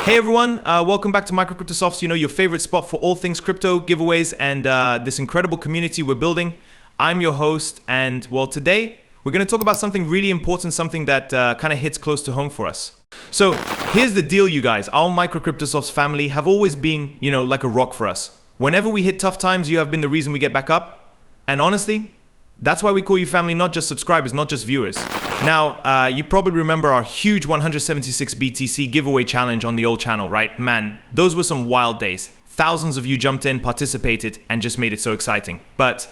Hey everyone, welcome back to Microcryptosofts, your favorite spot for all things crypto, giveaways, and this incredible community we're building. I'm your host, and well, today we're going to talk about something really important, something that kind of hits close to home for us. So here's the deal, you guys. Our Microcryptosofts family have always been, like a rock for us. Whenever we hit tough times, you have been the reason we get back up. And honestly, that's why we call you family, not just subscribers, not just viewers. Now, you probably remember our huge 176 BTC giveaway challenge on the old channel, right? Man, those were some wild days. Thousands of you jumped in, participated, and just made it so exciting. But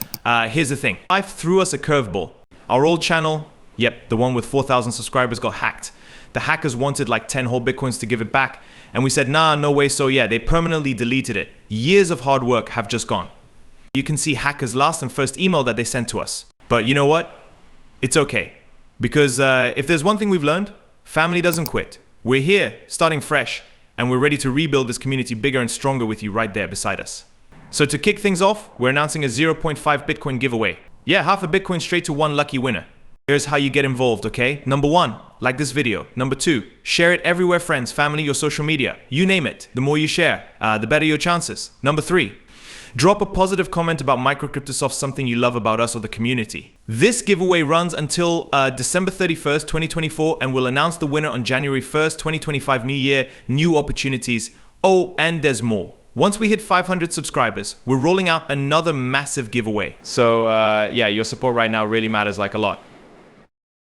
here's the thing. Life threw us a curveball. Our old channel, yep, the one with 4,000 subscribers, got hacked. The hackers wanted like 10 whole Bitcoins to give it back. And we said, nah, no way. So yeah, they permanently deleted it. Years of hard work have just gone. You can see hackers' last and first email that they sent to us. But you know what? It's okay. Because if there's one thing we've learned, family doesn't quit. We're here, starting fresh, and we're ready to rebuild this community bigger and stronger with you right there beside us. So to kick things off, we're announcing a 0.5 Bitcoin giveaway. Yeah, half a Bitcoin straight to one lucky winner. Here's how you get involved, okay? Number 1, like this video. Number 2, share it everywhere, friends, family, your social media. You name it. The more you share, the better your chances. Number 3, drop a positive comment about Microcryptosofts, something you love about us or the community. This giveaway runs until December 31st, 2024, and we'll announce the winner on January 1st, 2025, new year, new opportunities. Oh, and there's more. Once we hit 500 subscribers, we're rolling out another massive giveaway. So yeah, your support right now really matters like a lot.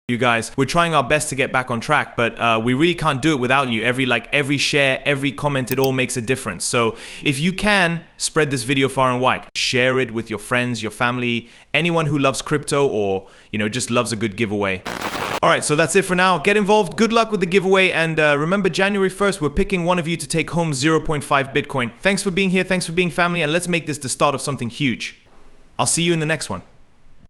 You guys, we're trying our best to get back on track, but we really can't do it without you. Every share, every comment, it all makes a difference. So if you can, spread this video far and wide. Share it with your friends, your family, anyone who loves crypto or, just loves a good giveaway. All right, so that's it for now. Get involved. Good luck with the giveaway. And remember, January 1st, we're picking one of you to take home 0.5 Bitcoin. Thanks for being here. Thanks for being family. And let's make this the start of something huge. I'll see you in the next one.